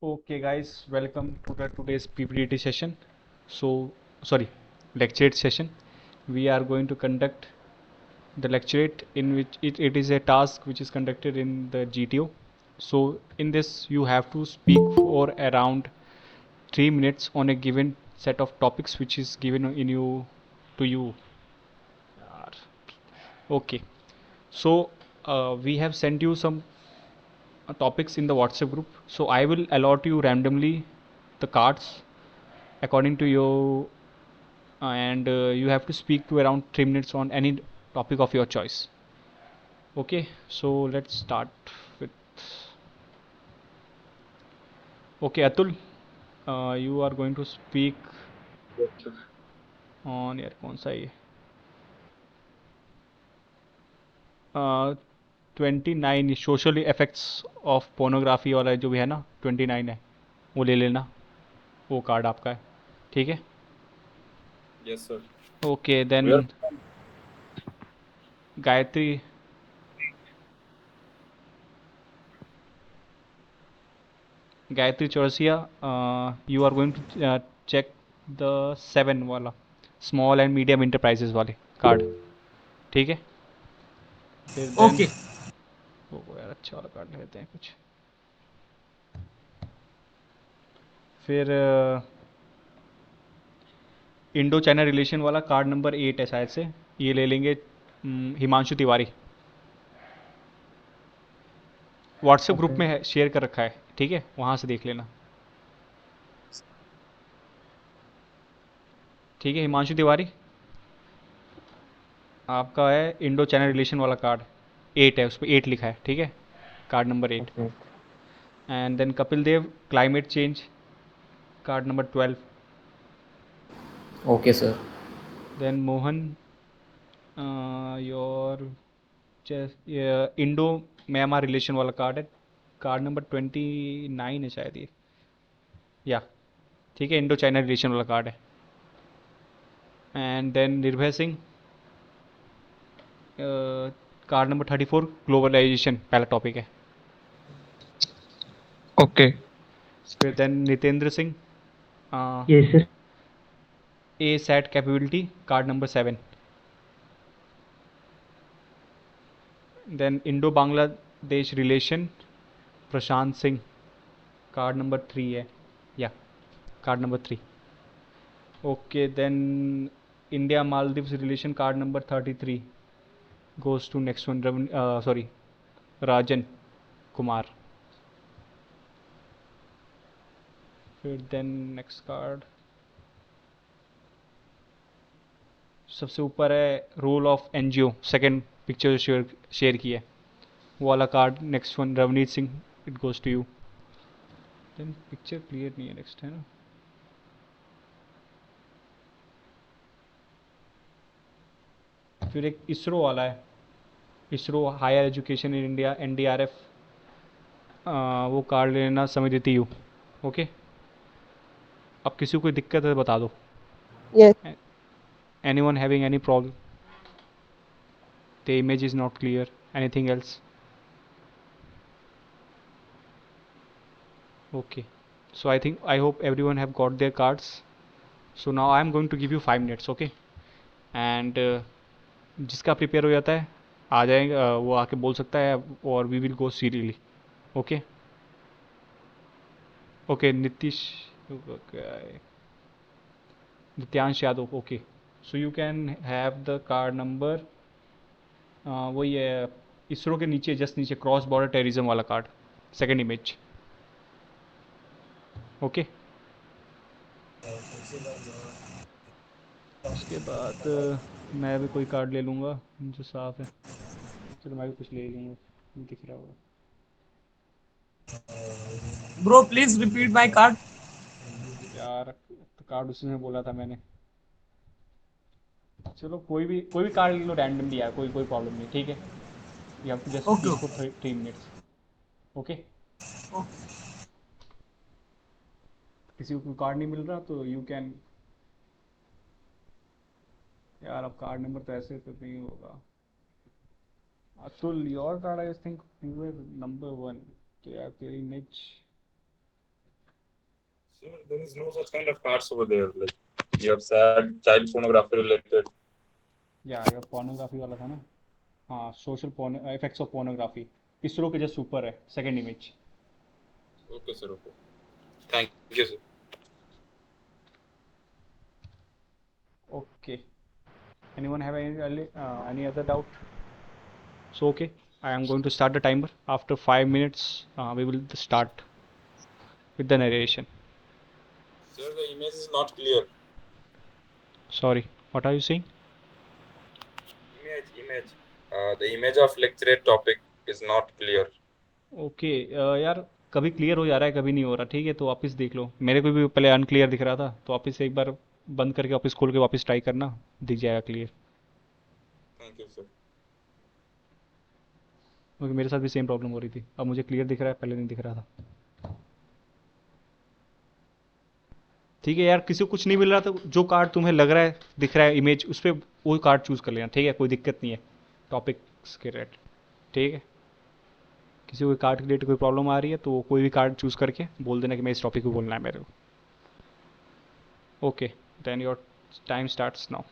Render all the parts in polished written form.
Okay, guys, welcome to the today's PPT session. Sorry, lecturette session. We are going to conduct the lecturette in which it is a task which is conducted in the GTO. So, in this, you have to speak for around 3 minutes on a given set of topics which is given in you to you. Okay, so we have sent you some topics in the WhatsApp group. So I will allot you randomly the cards according to your and you have to speak to around 3 minutes on any topic of your choice. Okay, so let's start with. Okay, Atul, you are going to speak Yes, sir. on यार कौन सा ये 29 social effects of pornography वाला जो भी है ना 29 है वो ले लेना, वो कार्ड आपका है, ठीक है. Yes, sir. Okay then Where? Gayatri. Gayatri Chaurasia, you are going to check the 7 वाला स्मॉल एंड मीडियम इंटरप्राइजेस वाले कार्ड, ठीक है. फिर देन ओके वो यार अच्छा वाला कार्ड लेते हैं कुछ. फिर इंडो चाइना रिलेशन वाला कार्ड नंबर 8 है शायद से, ये ले लेंगे. Himanshu Tiwari WhatsApp group okay में है, शेयर कर रखा है, ठीक है, वहाँ से देख लेना. ठीक है हिमांशु तिवारी, आपका है इंडो चाइना रिलेशन वाला कार्ड 8 है, उस पर 8 लिखा है, ठीक है, card number 8. Okay and then Kapil Dev climate change card number 12. Okay sir then Mohan your Indo Myanmar relation वाला कार्ड है, कार्ड नंबर 29 है शायद ये, या ठीक है, इंडो चाइना रिलेशन वाला कार्ड है. And then Nirbhay Singh card number 34 globalisation पहला टॉपिक है. ओके फिर then Nitendra Singh yes sir a set capability card number 7. Then Indo Bangladesh relation Prashant Singh card number 3 है, या card number 3. Okay then India Maldives relation card number 33 goes to next one. Sorry, Rajan Kumar. फिर then next card सबसे ऊपर है role of NGO, second picture जो share की है वो वाला card. Next one Ravneet Singh, it goes to you. Then picture clear नहीं है, नेक्स्ट है ना. फिर एक इसरो वाला है, ISRO higher education in India NDRF, वो कार्ड लेना समय देती यू. ओके, अब किसी को कोई दिक्कत है तो बता दो. Yes. Anyone having any problem? The image is not clear. Anything else? Okay, so I hope everyone have got their cards. So now I am going to give you 5 minutes, okay? And जिसका prepare हो जाता है आ जाएगा, वो आके बोल सकता है, और we will go seriously. Okay okay Nitish, Nityansh Yadav. Okay, so you can have the card number, वही है इसरो के नीचे, जस्ट नीचे, क्रॉस बॉर्डर टेररिज्म वाला कार्ड, सेकंड इमेज. ओके, उसके बाद मैं भी कोई कार्ड ले लूँगा जो साफ है. चलो मैं भी कुछ ले लूँगा, दिख रहा होगा. Bro please repeat my card यार तो कार्ड उसी में बोला था मैंने. चलो कोई भी कार्ड ले लो रैंडमली यार, कोई कोई प्रॉब्लम नहीं, ठीक है. You have to just okay speak for 3 minutes. Okay, किसी को कोई कार्ड नहीं मिल रहा तो यू कैन. यार अब कार्ड नंबर तो ऐसे तो नहीं होगा. Atul your card I think you are number 1, तो यार तेरी image Sir, there is no such kind of cards over there. Like you have said, child pornography related. या ये pornography वाला था ना. हाँ, social porn effects of pornography. ISRO के जस्ट ऊपर है second image. Okay, sir. Okay. Thank you, sir. Okay. Anyone have any other doubt? So okay, I am going to start the timer. After 5 minutes, we will start with the narration. Sir, the image is not clear. Sorry, what are you saying? Image. The image of lecturette topic is not clear. Okay यार कभी clear हो जा रहा है कभी नहीं हो रहा. ठीक है, तो वापस देख लो. मेरे को भी पहले अनक्लियर दिख रहा था, तो वापस एक बार बंद करके वापस खोल के वापस ट्राई करना, दिख जाएगा क्लियर. Thank you, sir. क्योंकि मेरे साथ भी सेम प्रॉब्लम हो रही थी. अब मुझे क्लियर दिख रहा है, पहले नहीं दिख रहा था. ठीक है यार, किसी को कुछ नहीं मिल रहा तो जो कार्ड तुम्हें लग रहा है दिख रहा है इमेज, उस पर वो कार्ड चूज़ कर लेना. ठीक है, कोई दिक्कत नहीं है टॉपिक्स के रेट. ठीक है, किसी को कार्ड के रिलेटेड कोई प्रॉब्लम आ रही है तो कोई भी कार्ड चूज़ करके बोल देना कि मैं इस टॉपिक को बोलना है मेरे को. Okay, then your time starts now.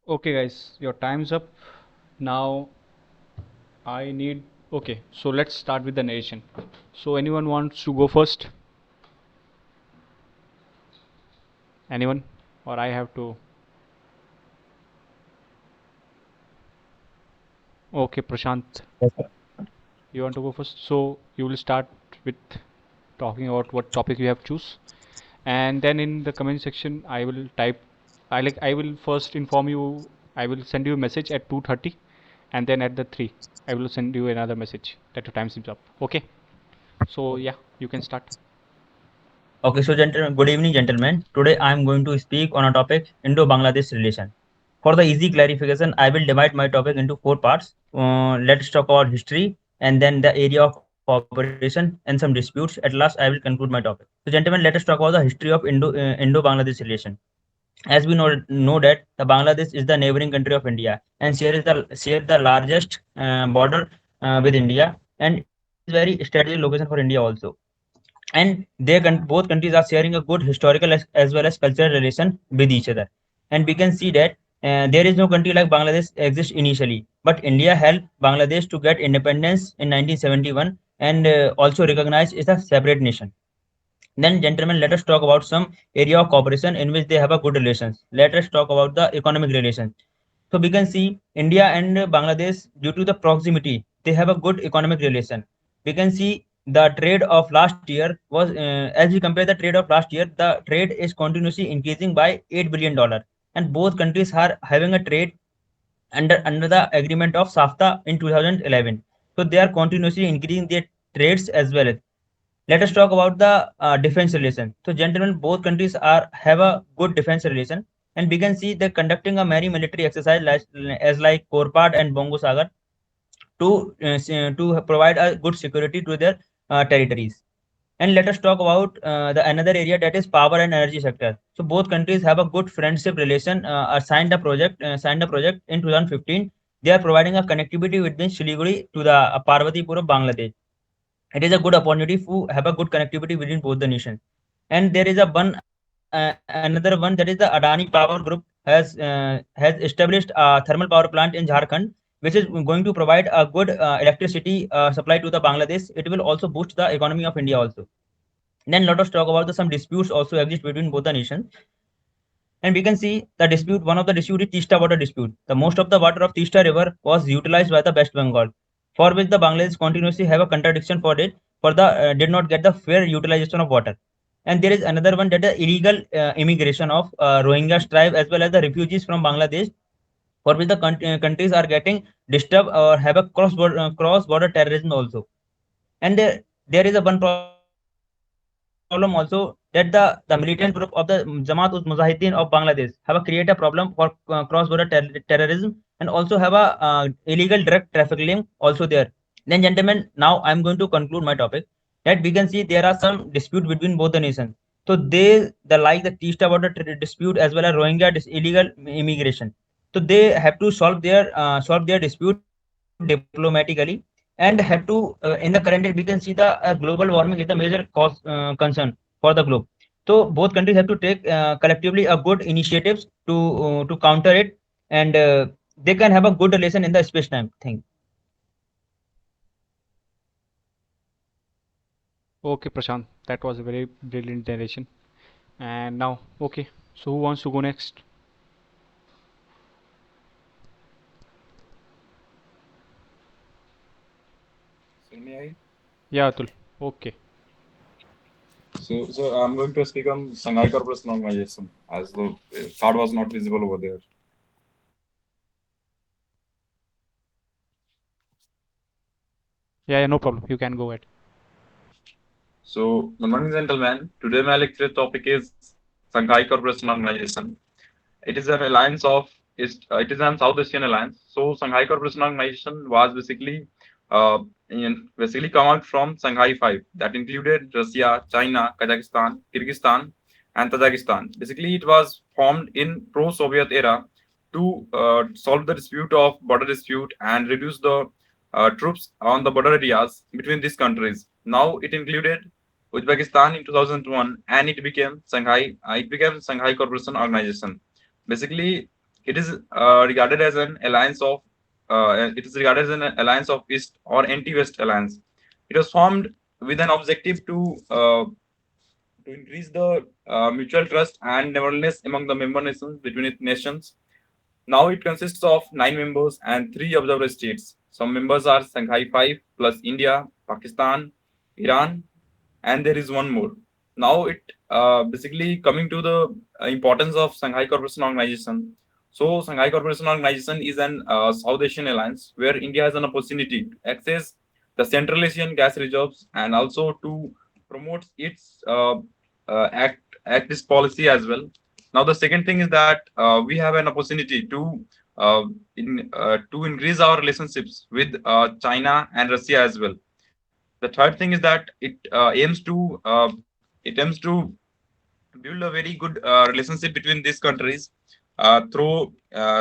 Okay, guys, your time's up. Now I need. Okay, so let's start with the narration. So, anyone wants to go first? Anyone? Or I have to. Okay, Prashant, Yes, sir. you want to go first? So, you will start with talking about what topic you have choose, and then in the comment section, I will type. I will first inform you. I will send you a message at 2:30, and then at the 3, I will send you another message that your time is up. Okay. So yeah, you can start. Okay, so gentlemen, good evening, gentlemen. Today I am going to speak on a topic Indo-Bangladesh relation. For the easy clarification, I will divide my topic into four parts. Let's talk about history and then the area of cooperation and some disputes. At last, I will conclude my topic. So, gentlemen, let us talk about the history of Indo-Bangladesh relation. As we know that the Bangladesh is the neighboring country of India and share the largest border with India, and it is very strategic location for India also. And both countries are sharing a good historical as well as cultural relation with each other. And we can see that there is no country like Bangladesh exist initially, but India helped Bangladesh to get independence in 1971 and also recognized as a separate nation. Then, gentlemen, let us talk about some area of cooperation in which they have a good relations. Let us talk about the economic relations. So we can see India and Bangladesh, due to the proximity, they have a good economic relation. We can see the trade of last year was, as we compare the trade of last year, the trade is continuously increasing by $8 billion, and both countries are having a trade under the agreement of SAFTA in 2011. So they are continuously increasing their trades as well. Let us talk about the defense relation. So, gentlemen, both countries are have a good defense relation, and we can see they're conducting a many military exercise as like Korpad and Bongo Sagar to provide a good security to their territories. And let us talk about the another area, that is power and energy sector. So both countries have a good friendship relation. Signed a project in 2015. They are providing a connectivity between Siliguri to the Parvatipur of Bangladesh. It is a good opportunity to have a good connectivity between both the nations. And there is a another one, that is the Adani Power Group has established a thermal power plant in Jharkhand, which is going to provide a good electricity supply to the Bangladesh. It will also boost the economy of India also. Then let us talk about some disputes also exist between both the nations. And we can see the dispute. One of the dispute is Tista water dispute. The most of the water of Tista river was utilized by the West Bengal, for which the Bangladesh continuously have a contradiction for it, for the did not get the fair utilization of water. And there is another one, that the illegal immigration of Rohingya tribe as well as the refugees from Bangladesh, for which the countries are getting disturbed or have a cross border terrorism also. And there is a one problem also, that the militant group of the Jamaat ul Mujahideen of Bangladesh have a create a problem for cross border terrorism, and also have a illegal drug trafficking also there. Then, gentlemen, now I'm going to conclude my topic, that we can see there are some dispute between both the nations. So the like the Tista water dispute as well as Rohingya illegal immigration. So they have to solve their dispute diplomatically, and have to in the current day we can see the global warming is the major cause concern for the globe. So both countries have to take collectively a good initiatives to counter it, and they can have a good relation in the space time thing. Okay, Prashant, that was a very brilliant narration. And now, okay, so who wants to go next? So may I? Yeah, Atul. Okay. So I'm going to speak on Shanghai Cooperation Organization, as the card was not visible over there. Yeah, no problem. You can go ahead. So, good morning, gentlemen. Today, my lecture topic is Shanghai Cooperation Organization. It is an alliance of it is an South Asian alliance. So, Shanghai Cooperation Organization was uh, basically come out from Shanghai Five, that included Russia, China, Kazakhstan, Kyrgyzstan, and Tajikistan. Basically, it was formed in pro-Soviet era to solve the dispute of border dispute and reduce the troops on the border areas between these countries. Now, it included Uzbekistan in 2001, and it became Shanghai. It became Shanghai Cooperation Organization. Basically, It is regarded as an alliance of East or anti-West alliance. It was formed with an objective to increase the mutual trust and neighborliness among the member nations between its nations. Now it consists of 9 members and 3 observer states. Some members are Shanghai 5 plus India, Pakistan, Iran, and there is one more. Now it basically coming to the importance of Shanghai Cooperation Organization. So Shanghai Cooperation Organization is an South Asian alliance where India has an opportunity to access the Central Asian gas reserves and also to promote its act this policy as well. Now the second thing is that we have an opportunity to increase our relationships with China and Russia as well. The third thing is that it aims to build a very good relationship between these countries through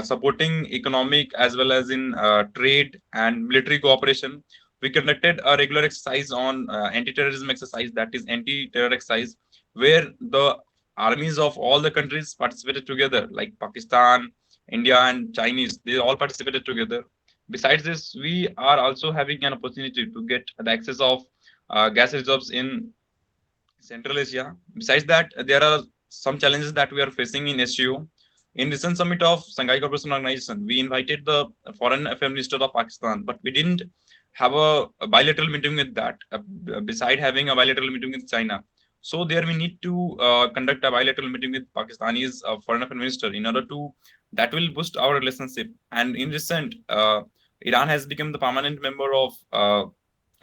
supporting economic as well as in trade and military cooperation. We conducted a regular exercise on anti-terrorism exercise, that is anti-terror exercise, where the armies of all the countries participated together, like Pakistan, India, and Chinese. They all participated together. Besides this, we are also having an opportunity to get the access of gas reserves in Central Asia. Besides that, there are some challenges that we are facing in SCO. In recent summit of Shanghai Cooperation Organization, we invited the Foreign Affairs Minister of Pakistan, but we didn't have a bilateral meeting with that, beside having a bilateral meeting with China. So there we need to conduct a bilateral meeting with Pakistani's Foreign Affairs Minister in order to that will boost our relationship. And in recent, Iran has become the permanent member of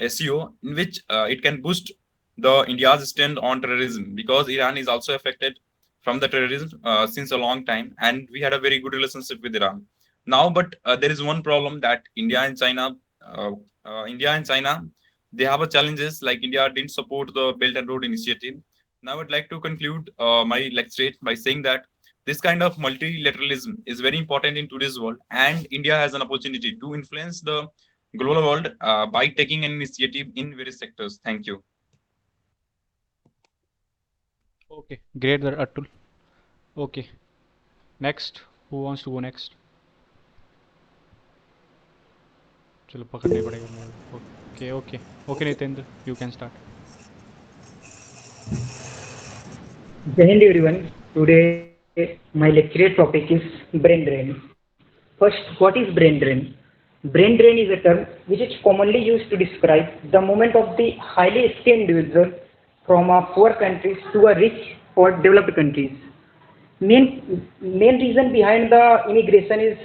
SCO, in which it can boost the India's stand on terrorism, because Iran is also affected from the terrorism since a long time, and we had a very good relationship with Iran. Now, but there is one problem that India and China, they have a challenges, like India didn't support the Belt and Road Initiative. Now, I'd like to conclude my lecture by saying that this kind of multilateralism is very important in today's world, and India has an opportunity to influence the global world by taking an initiative in various sectors. Thank you. Okay, great there, Atul. Okay, next, who wants to go next? चलो पकड़ना ही पड़ेगा मेरे. Okay Nitendra, you can start. Jai Hind everyone. Today my lecture topic is brain drain. First, what is brain drain? Brain drain is a term which is commonly used to describe the movement of the highly skilled individual from a poor countries to a rich or developed countries. Main reason behind the immigration is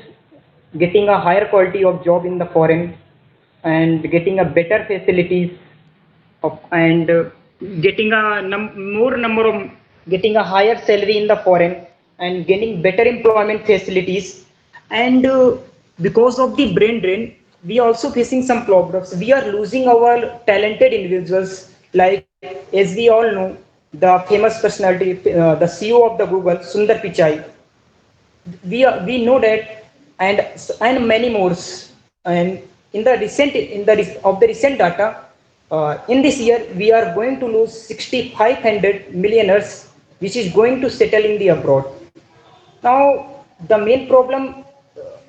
getting a higher quality of job in the foreign, and getting a better facilities and getting a getting a higher salary in the foreign, and getting better employment facilities. And because of the brain drain, we are also facing some problems. We are losing our talented individuals, like, as we all know, the famous personality, the CEO of the Google, Sundar Pichai. We know that, and many more. And in the recent data, in this year we are going to lose 6,500 millionaires, which is going to settle in the abroad. Now the main problem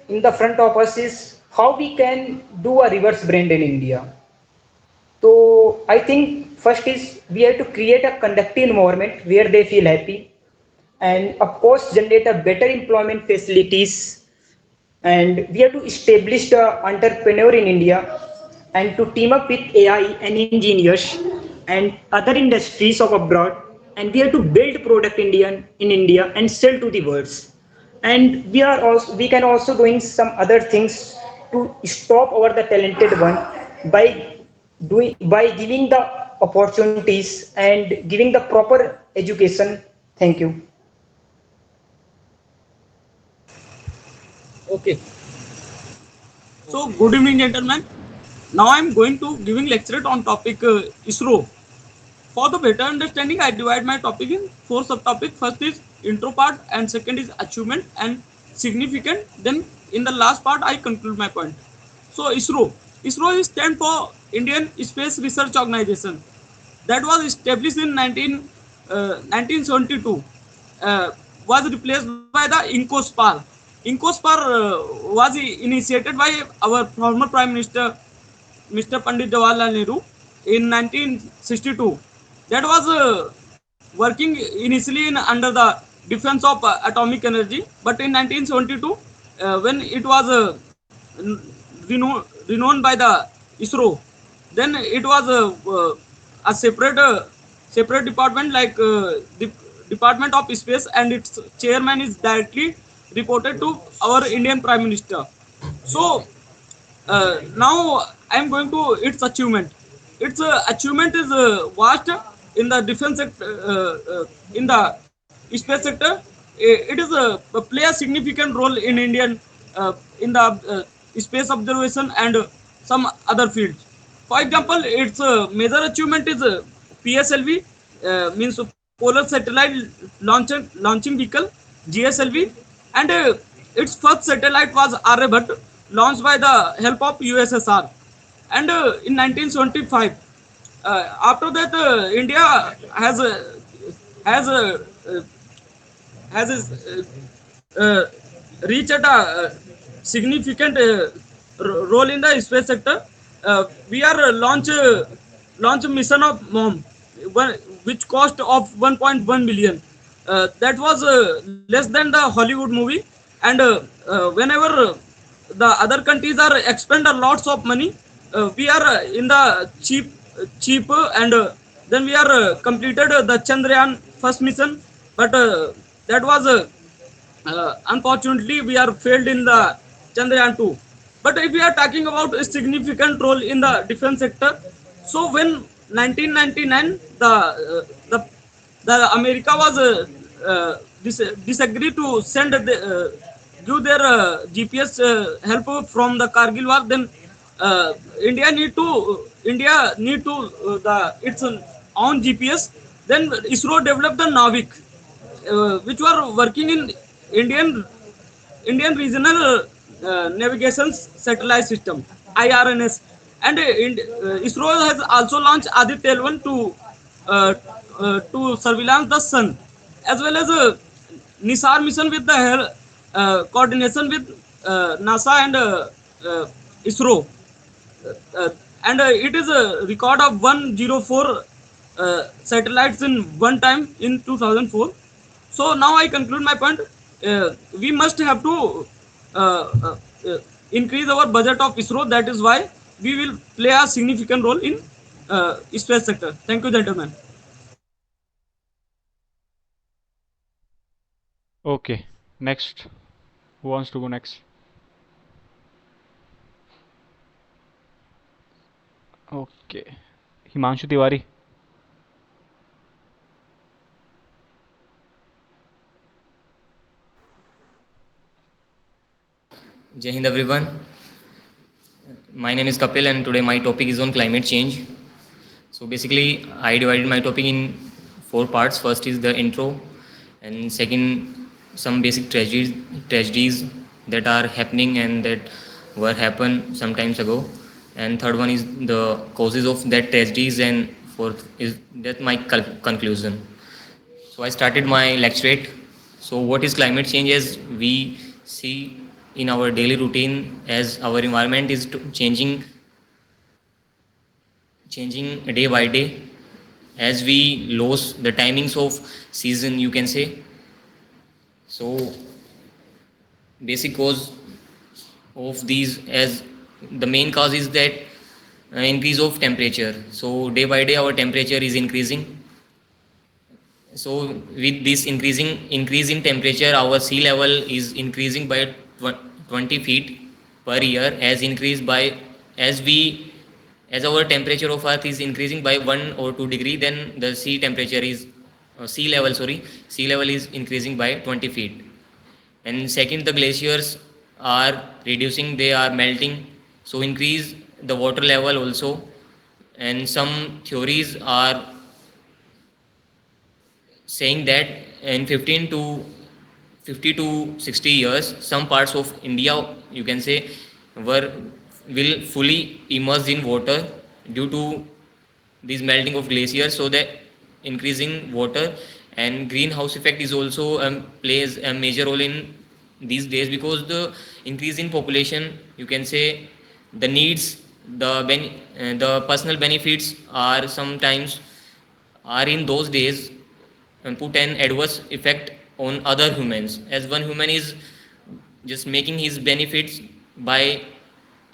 in the front of us is how we can do a reverse brain drain in India. So I think first is we have to create a conductive environment where they feel happy, and of course generate a better employment facilities. And we have to establish the entrepreneur in India, and to team up with AI and engineers and other industries of abroad. And we have to build product in India and sell to the world. And we can also doing some other things to stop our the talented one by giving the opportunities and giving the proper education. Thank you. Okay. So, good evening, gentlemen. Now I am going to giving lecture on topic ISRO. For the better understanding, I divide my topic in 4 subtopics. First is intro part, and second is achievement and significant. Then in the last part, I conclude my point. So ISRO. ISRO is stand for Indian Space Research Organization. That was established in 1972. Was replaced by the INCOSPAR Incospar was initiated by our former Prime Minister, Mr. Pandit Jawaharlal Nehru, in 1962. That was working initially under the defense of atomic energy, but in 1972, when it was renowned by the ISRO, then it was a separate department like the Department of Space, and its chairman is directly reported to our Indian Prime Minister. So now I am going to its achievement. Its achievement is vast in the defense sector, in the space sector. It is play a significant role in Indian in the space observation and some other fields. For example, its major achievement is PSLV, means Polar Satellite Launching Vehicle, GSLV, and its first satellite was Aryabhat, launched by the help of USSR, and in 1975. After that, India has has uh, reached a significant role in the space sector. We are launch mission of MOM, which cost of 1.1 million. That was less than the Hollywood movie, and whenever the other countries are expend a lots of money, we are in the cheap, and then we are completed the Chandrayaan first mission, but that was unfortunately we are failed in the Chandrayaan 2. But if we are talking about a significant role in the defense sector, so when 1999 the America was disagree to send give their GPS help from the Kargil war, then uh, India need to the its own GPS. Then ISRO developed the Navik, which were working in Indian Indian Regional Navigation Satellite System, IRNS, and ISRO has also launched Aditya L1 to surveillance the sun, as well as Nisar mission with the coordination with NASA and ISRO, uh, and it is a record of 104 satellites in one time in 2004. So now I conclude my point. We must have to uh, uh, uh, increase our budget of ISRO. That is why we will play a significant role in space sector. Thank you, gentlemen. Okay, next. Who wants to go next? Okay, Himanshu Tiwari. Jai Hind everyone. My name is Kapil and today my topic is on climate change. So basically I divided my topic in 4 parts. First is the intro, and second some basic tragedies that are happening and that were happened some times ago, and third one is the causes of that tragedies, and fourth is that my conclusion. So I started my lecturette. So what is climate change? As we see in our daily routine, as our environment is changing day by day, as we lose the timings of season, you can say. So basic cause of these, as the main cause is that increase of temperature. So day by day our temperature is increasing. So with this increase in temperature, our sea level is increasing by 20 feet per year, as our temperature of Earth is increasing by 1 or 2 degree, then the sea level is increasing by 20 feet. And second, the glaciers are reducing, they are melting, so increase the water level also. And some theories are saying that in 50 to 60 years, some parts of India, you can say, will fully immerse in water due to this melting of glaciers. So that increasing water and greenhouse effect is also plays a major role in these days, because the increase in population, you can say, the needs, the personal benefits are sometimes are in those days put an adverse effect on other humans, as one human is just making his benefits by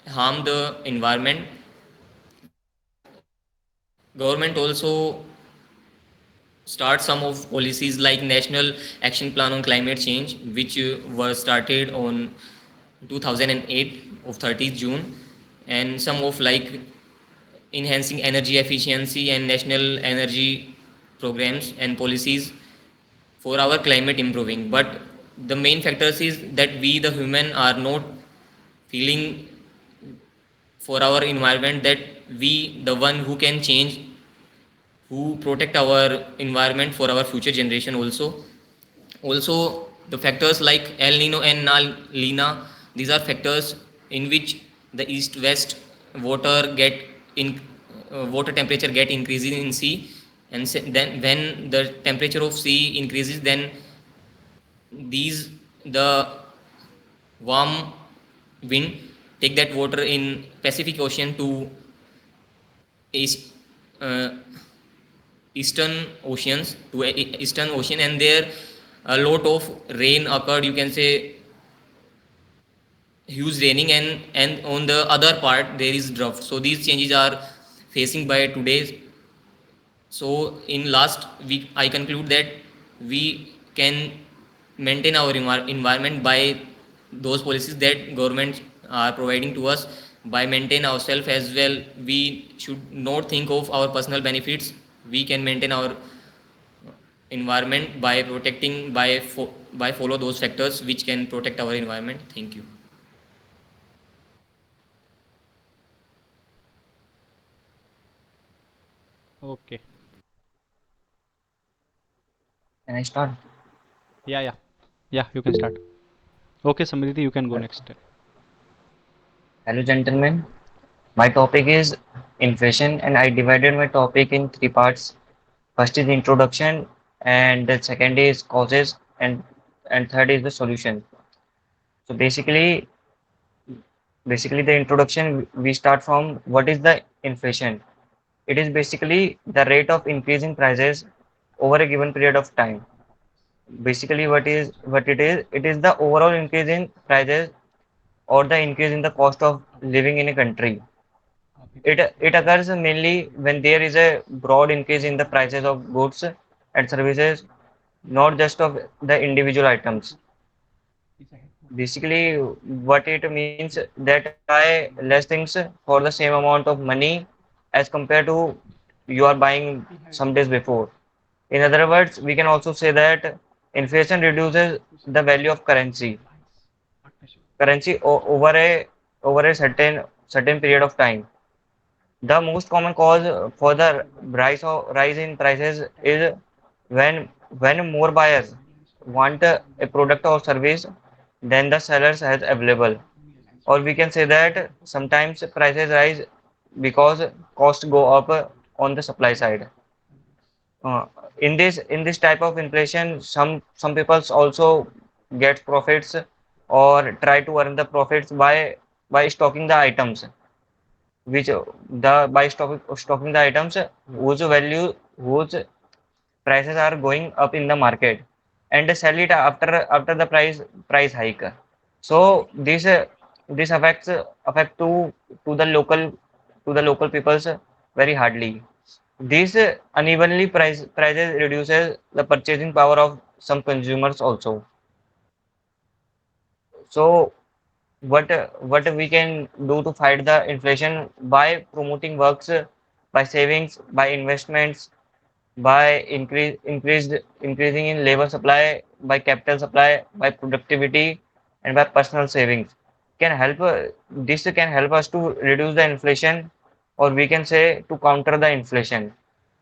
harm the environment. Government also start some of policies like National Action Plan on Climate Change, which were started on 2008 of 30th June, and some of like enhancing energy efficiency and national energy programs and policies for our climate improving. But the main factors is that we the human are not feeling for our environment, that we the one who can change, who protect our environment for our future generation also. The factors like El Nino and La Lina, these are factors in which the east west water get in water temperature get increasing in sea, and then when the temperature of sea increases, then these the warm wind take that water in Pacific Ocean to east, uh, eastern oceans to eastern ocean, and there a lot of rain occurred, you can say huge raining, and on the other part there is drought. So these changes are facing by today. So in last week I conclude that we can maintain our environment by those policies that government are providing to us. By maintain ourselves as well, we should not think of our personal benefits. We can maintain our environment by protecting by follow those factors which can protect our environment. Thank you. Okay. Can I start? Yeah, yeah. Yeah, you can start. Okay, Samriti, you can go Uh, next. Hello, gentlemen. My topic is inflation, and I divided my topic in three parts. First is introduction, and the second is causes, and third is the solution. So basically the introduction we start from what is the inflation. It is basically the rate of increasing prices over a given period of time. Basically, it is the overall increase in prices or the increase in the cost of living in a country. It occurs mainly when there is a broad increase in the prices of goods and services, not just of the individual items. Basically, what it means that you buy less things for the same amount of money as compared to you are buying some days before. In other words, we can also say that inflation reduces the value of over a certain period of time. The most common cause for the rise in prices is when when more buyers want a product or service than the sellers has available. Or we can say that sometimes prices rise because costs go up on the supply side. Uh, in this type of inflation, some people also get profits or try to earn the profits by stocking the items, which stocking the items whose prices are going up in the market, and sell it after the price hike. So this affect to the local peoples very hardly. This unevenly prices reduces the purchasing power of some consumers also. So what we can do to fight the inflation by promoting works, by savings, by investments, by increasing in labor supply, by capital supply, by productivity, and by personal savings can help. This can help us to reduce the inflation, or we can say to counter the inflation.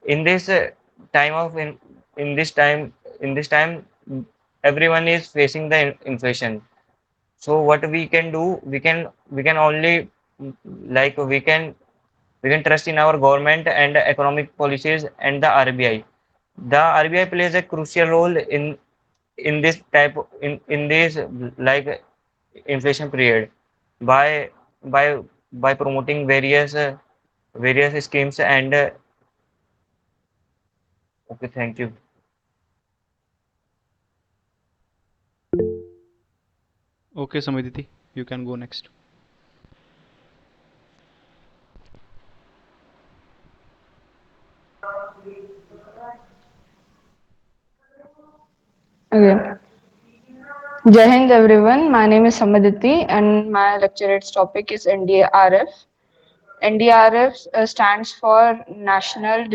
In this time of in this time, everyone is facing the inflation. So what we can do, we can only we can trust in our government and economic policies and the RBI. The RBI plays a crucial role in this type in this like inflation period by by by promoting various schemes and okay, thank you. Okay, Samiditi, you can go next. Okay. Jai Hind everyone. My name is Samaditi and my lecture's topic is NDRF. NDRF stands for Natural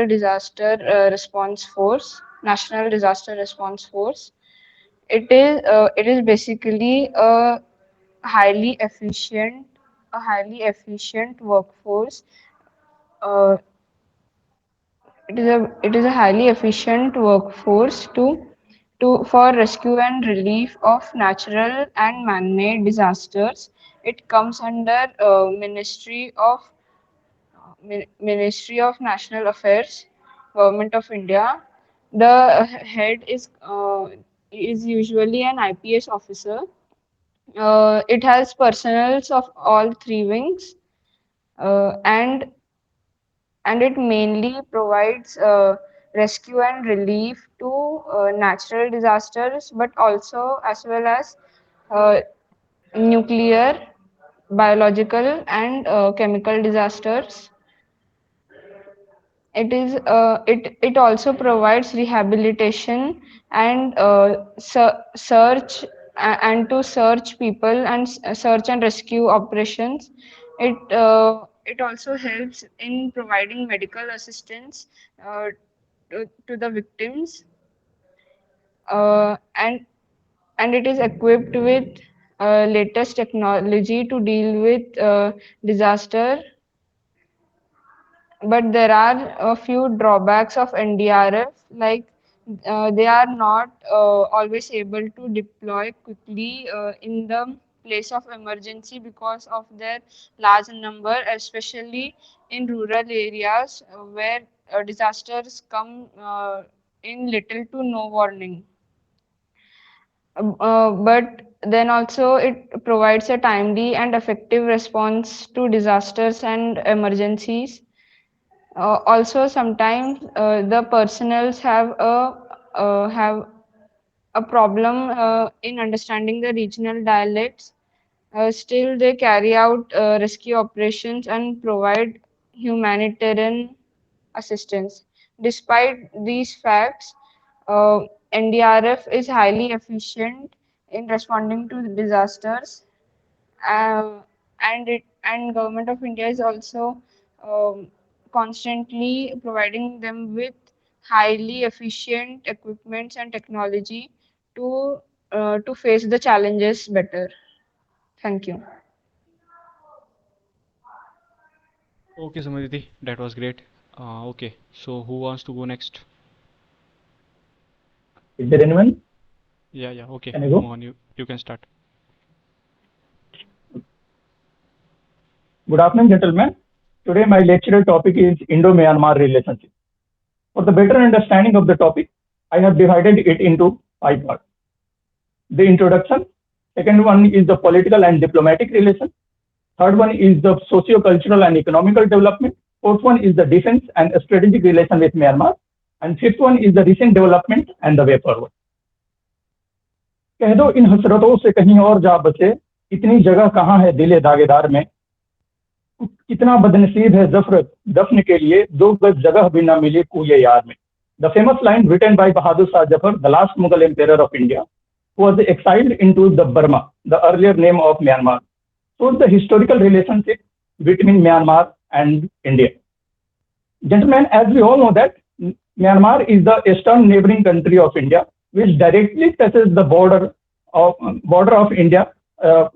Disaster Response Force. National Disaster Response Force. It is basically highly efficient a highly efficient workforce. Uh, it is a highly efficient workforce to for rescue and relief of natural and man-made disasters. It comes under Ministry of National Affairs, Government of India. The head is usually an IPS officer. It has personals of all three wings, and it mainly provides rescue and relief to natural disasters, but also as well as uh, nuclear, biological, and chemical disasters. It also provides rehabilitation and and to search people and search and rescue operations. It also helps in providing medical assistance uh, to the victims, uh, and and it is equipped with latest technology to deal with disaster. But there are a few drawbacks of NDRF, like they are not always able to deploy quickly in the place of emergency because of their large number, especially in rural areas where disasters come in little to no warning. But then also it provides a timely and effective response to disasters and emergencies. Also, sometimes the personals have a problem in understanding the regional dialects. Still, they carry out rescue operations and provide humanitarian assistance. Despite these facts, uh, NDRF is highly efficient in responding to disasters, and government of India is also constantly providing them with highly efficient equipments and technology to face the challenges better. Thank you. Okay, Samiditi, that was great. Okay, so who wants to go next? Is there anyone? Yeah, yeah, okay. Can I go? Mohan, you can start. Good afternoon, gentlemen. Today, my lecturer topic is Indo-Myanmar relationship. For the better understanding of the topic, I have divided it into 5 parts. The introduction. Second one is the political and diplomatic relation. Third one is the socio-cultural and economical development. Fourth one is the defense and strategic relation with Myanmar. And fifth one is the recent development and the way forward. कह दो इन हसरतों से कहीं और जा बचे, इतनी जगह कहाँ है दिले दागेदार में, कितना बदनसीब है जफर दफन के लिए, 2 गज जगह भी ना मिली कूये यार में. The famous line written by Bahadur Shah Zafar, the last Mughal emperor of India, who was exiled into the Burma, the earlier name of Myanmar, shows the historical relationship between Myanmar and India. Gentlemen, as we all know that Myanmar is the eastern neighboring country of India, which directly touches the border of India,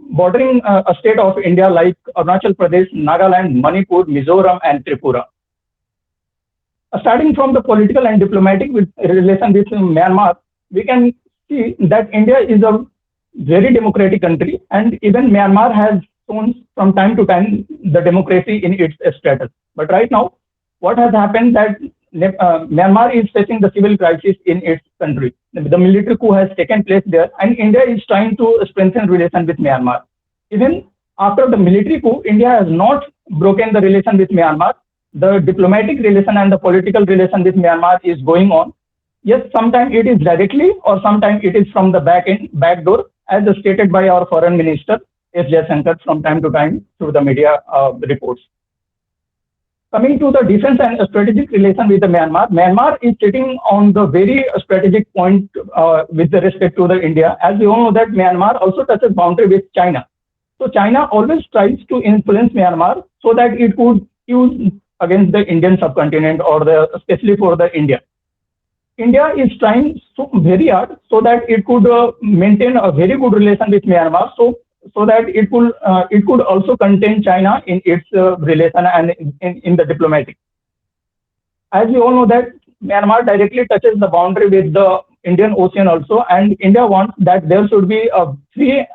bordering a state of India like Arunachal Pradesh, Nagaland, Manipur, Mizoram, and Tripura. Starting from the political and diplomatic relation with Myanmar, we can see that India is a very democratic country, and even Myanmar has shown from time to time the democracy in its status. But right now, what has happened that Myanmar is facing the civil crisis in its country. The military coup has taken place there, and India is trying to strengthen relations with Myanmar. Even after the military coup, India has not broken the relation with Myanmar. The diplomatic relation and the political relation with Myanmar is going on. Yes, sometimes it is directly or sometimes it is from the back door, as stated by our foreign minister, S. Jaishankar, from time to time through the media reports. Coming to the defense and strategic relation with the Myanmar, Myanmar is sitting on the very strategic point with respect to the India. As we all know that Myanmar also touches boundary with China. So China always tries to influence Myanmar so that it could use against the Indian subcontinent or especially for the India. India is trying very hard so that it could maintain a very good relation with Myanmar, so that it could also contain China in its relation and in the diplomatic. As we all know that Myanmar directly touches the boundary with the Indian Ocean also, and India wants that there should be a free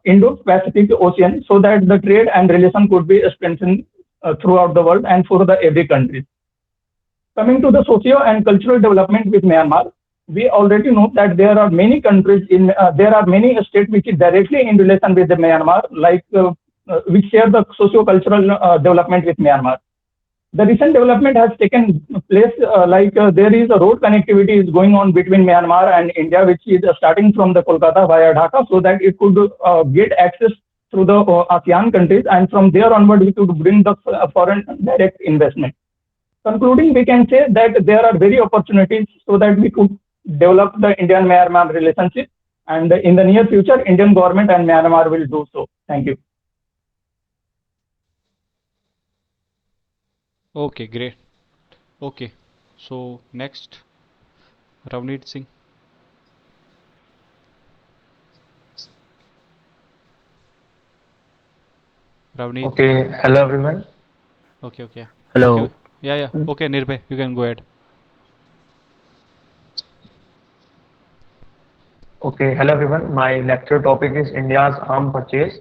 Indo-Pacific Ocean so that the trade and relation could be strengthened throughout the world and for every country. Coming to the socio and cultural development with Myanmar, we already know that there are many countries there are many states which is directly in relation with the Myanmar, like which share the socio-cultural development with Myanmar. The recent development has taken place, there is a road connectivity is going on between Myanmar and India, which is starting from the Kolkata via Dhaka, so that it could get access through the ASEAN countries, and from there onward we could bring the foreign direct investment. Concluding, we can say that there are very opportunities so that we could develop the Indian-Myanmar relationship, and in the near future, Indian government and Myanmar will do so. Thank you. Okay, great. Okay, so next, Ravneet Singh. Ravneet. Okay, hello everyone. Okay. Hello. Okay. Yeah. Okay, Nirbhay, you can go ahead. Okay, hello everyone. My lecture topic is India's arm purchase.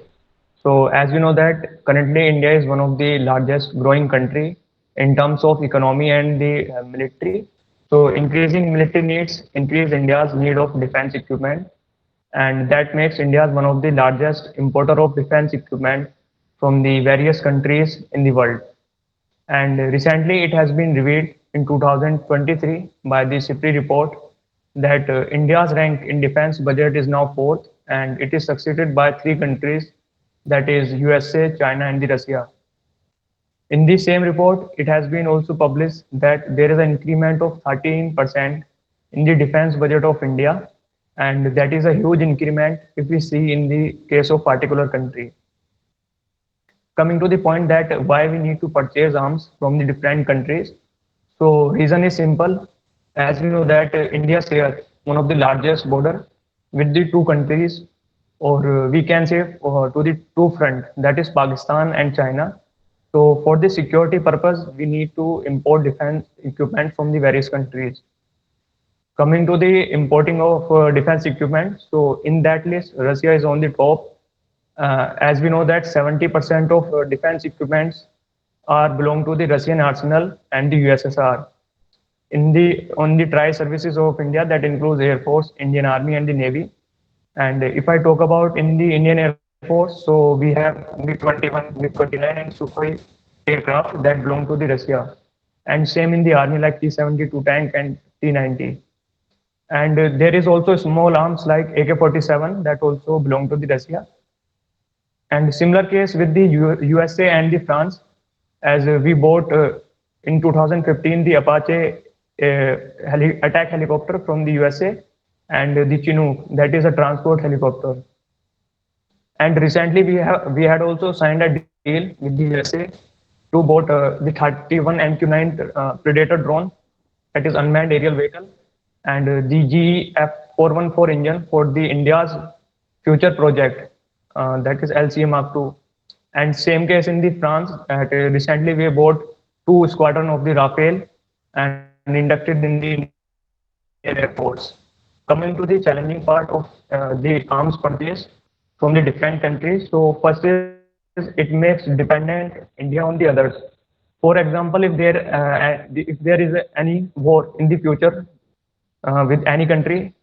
So as we know that currently India is one of the largest growing country in terms of economy and the military. So increasing military needs increase India's need of defense equipment, and that makes India one of the largest importer of defense equipment from the various countries in the world. And recently it has been revealed in 2023 by the SIPRI report that India's rank in defense budget is now fourth, and it is succeeded by three countries, that is USA, China and the Russia. In the same report, it has been also published that there is an increment of 13% in the defense budget of India, and that is a huge increment if we see in the case of particular country. Coming to the point that why we need to purchase arms from the different countries. So reason is simple. As we know that India shares one of the largest border with the two countries, or we can say to the two front, that is Pakistan and China. So for the security purpose, we need to import defense equipment from the various countries. Coming to the importing of defense equipment, so in that list, Russia is on the top. As we know that 70% of defense equipments belong to the Russian arsenal and the USSR. On the tri-services of India, that includes Air Force, Indian Army and the Navy. And if I talk about in the Indian Air Force, so we have MiG-21, MiG-29 and Sukhoi aircraft that belong to the Russia. And same in the Army like T-72 tank and T-90. And there is also small arms like AK-47 that also belong to the Russia. And similar case with the USA and the France, as we bought in 2015 the Apache attack helicopter from the USA and the Chinook, that is a transport helicopter. And recently we had also signed a deal with the USA to bought the 31 MQ-9 Predator drone, that is unmanned aerial vehicle, and the GE F414 engine for the India's future project, that is LCA Mark II. And same case in the France, recently we bought 2 squadron of the Rafale and inducted in the Indian Air Force. Coming to the challenging part of the arms purchase from the different countries. So first is it makes dependent India on the others. For example, if there is any war in the future with any country,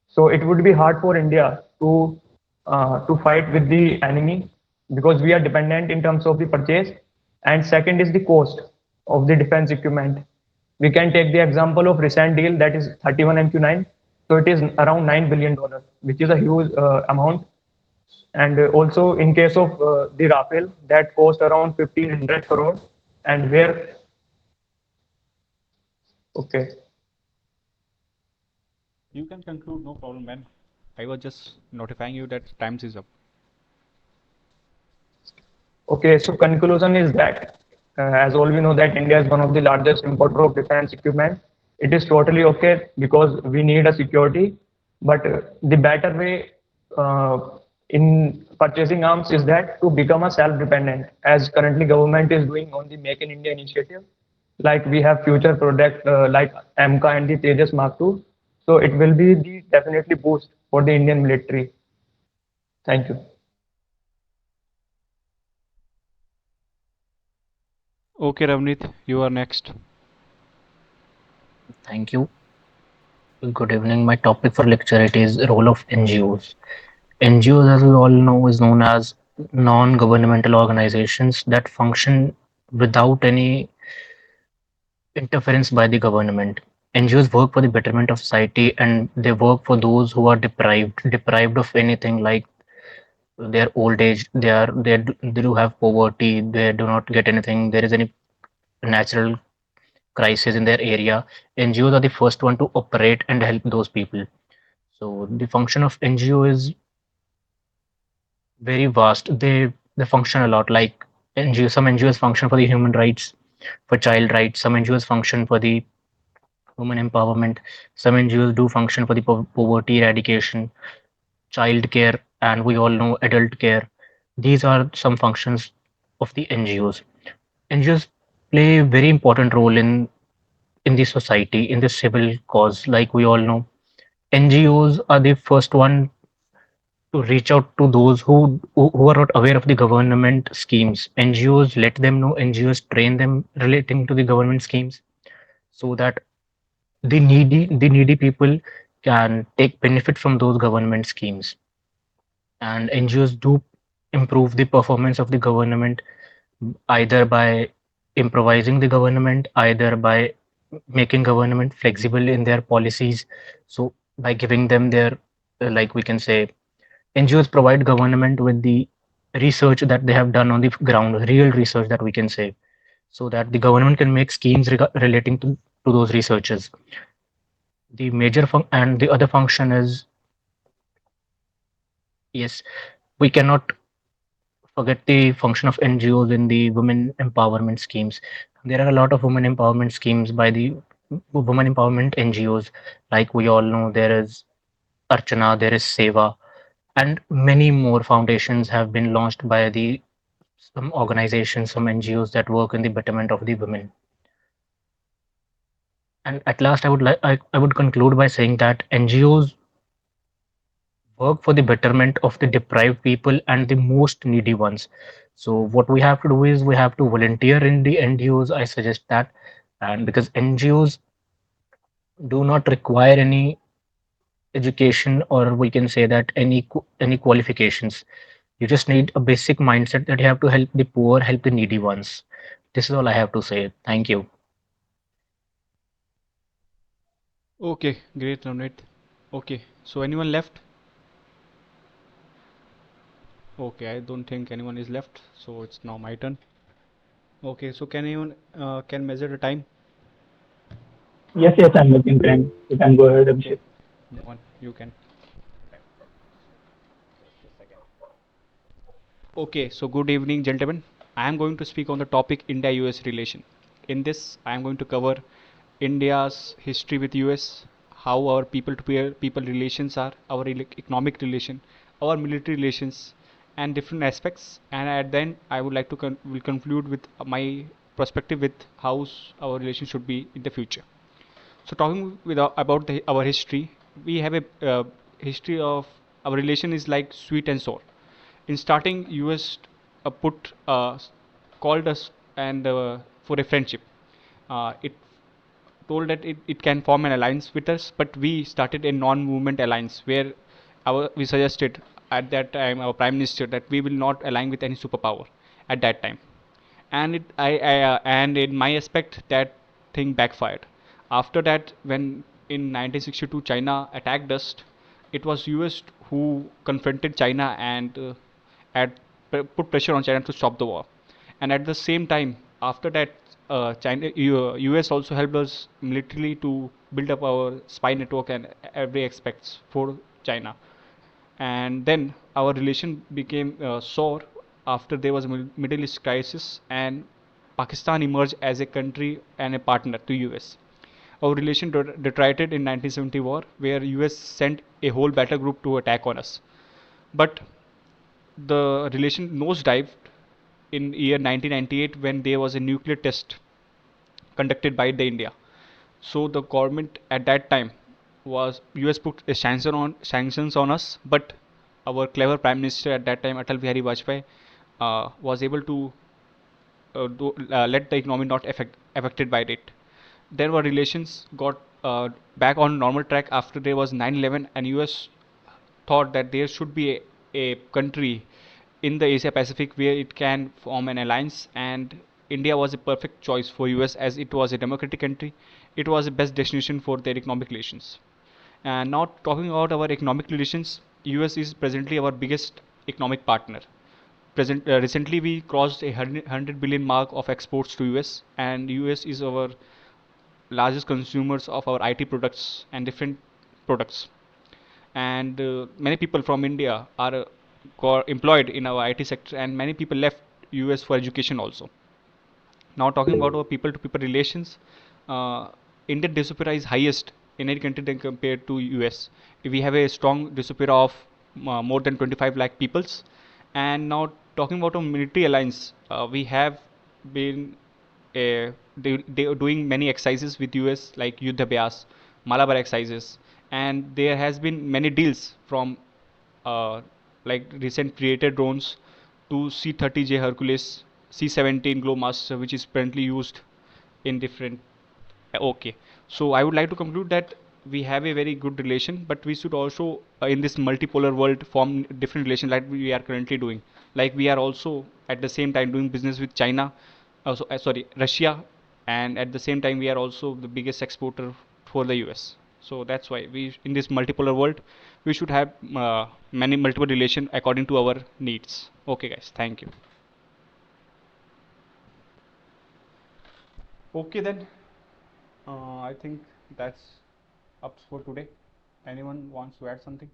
so it would be hard for India to fight with the enemy because we are dependent in terms of the purchase. And second is the cost of the defense equipment. We can take the example of recent deal that is 31 MQ9. So it is around $9 billion, which is a huge amount. And also in case of the Rafale, that cost around 1500 crore. And where, okay. You can conclude, no problem, man. I was just notifying you that times is up. Okay, so conclusion is that, as all we know that India is one of the largest importer of defense equipment. It is totally okay because we need a security, but the better way in purchasing arms is that to become a self-dependent, as currently government is doing on the Make in India initiative. Like we have future product like AMCA and the Tejas Mark II. So it will be the definitely boost for the Indian military. Thank you. Okay, Ravneet, you are next. Thank you. Good evening. My topic for lecture it is role of NGOs. NGOs, as we all know, is known as non-governmental organizations that function without any interference by the government. NGOs work for the betterment of society and they work for those who are deprived of anything like their old age. They do have poverty. They do not get anything. There is any natural crisis in their area. NGOs are the first one to operate and help those people. So the function of NGO is very vast. They function a lot. Like NGO, some NGOs function for the human rights, for child rights. Some NGOs function for the women empowerment. Some NGOs do function for the poverty eradication, child care, and we all know adult care. These are some functions of the NGOs. NGOs play a very important role in the society, in the civil cause. Like we all know, NGOs are the first one to reach out to those who are not aware of the government schemes. NGOs let them know, NGOs train them relating to the government schemes so that the needy people can take benefit from those government schemes. And NGOs do improve the performance of the government either by improvising the government, either by making government flexible in their policies. So by giving them their, like we can say, NGOs provide government with the research that they have done on the ground, real research that we can say, so that the government can make schemes relating to those researches. The and the other function is, yes, we cannot forget the function of NGOs in the women empowerment schemes. There are a lot of women empowerment schemes by the women empowerment NGOs. Like we all know, there is Archana, there is Seva, and many more foundations have been launched by the some organizations, some NGOs that work in the betterment of the women. And at last, I would conclude by saying that NGOs work for the betterment of the deprived people and the most needy ones. So what we have to do is we have to volunteer in the NGOs. I suggest that, and because NGOs do not require any education, or we can say that any qualifications. You just need a basic mindset that you have to help the poor, help the needy ones. This is all I have to say. Thank you. Okay, great, Ravneet. Okay, so anyone left? Okay, I don't think anyone is left, so it's now my turn. Okay, so can anyone can measure the time? Yes, I'm looking time. You can go ahead, Okay, Abhishek. no one, you can. Okay, so good evening, gentlemen. I am going to speak on the topic India-US relation. In this, I am going to cover India's history with US, how our people relations are, our economic relation, our military relations, and different aspects. And at the end, I would like to will conclude with my perspective with how our relation should be in the future. So talking with about our history, we have a history of our relation is like sweet and sour. In starting, US put called us and for a friendship. It told that it can form an alliance with us, but we started a non-movement alliance where we suggested at that time our prime minister that we will not align with any superpower at that time. And and in my aspect that thing backfired. After that, when in 1962 China attacked us, it was US who confronted China and put pressure on China to stop the war. And at the same time, after that, US also helped us militarily to build up our spy network and every aspects for China. And then our relation became sore after there was a Middle East crisis, and Pakistan emerged as a country and a partner to US. Our relation deteriorated in 1970 war, where US sent a whole battle group to attack on us. But the relation nosedived in year 1998 when there was a nuclear test conducted by the India. So the government at that time was US put a sanctions on us, but our clever prime minister at that time, Atal Bihari Vajpayee, was able to let the economy not affected by it. Then our relations got back on normal track after there was 9/11, and US thought that there should be a country in the Asia Pacific where it can form an alliance, and India was a perfect choice for US as it was a democratic country. It was the best destination for their economic relations. And now talking about our economic relations, US is presently our biggest economic partner. Recently we crossed a 100 billion mark of exports to US, and US is our largest consumers of our IT products and different products. And many people from India are employed in our IT sector, and many people left US for education also. Now talking about our people-to-people relations, Indian diaspora is highest in any country than compared to US. We have a strong diaspora of more than 25 lakh peoples. And now talking about a military alliance, we have been they are doing many exercises with US like Yuddha Abhyas, Malabar exercises, and there has been many deals from uh, like recent created drones to C-30J Hercules, C-17 Glowmaster, which is currently used in different. Okay, so I would like to conclude that we have a very good relation, but we should also, in this multipolar world, form different relations like we are currently doing. Like we are also at the same time doing business with China, sorry, Russia, and at the same time we are also the biggest exporter for the US. So that's why we, in this multipolar world, we should have many multiple relation according to our needs. Okay, guys, thank you. Okay then, I think that's up for today. Anyone wants to add something?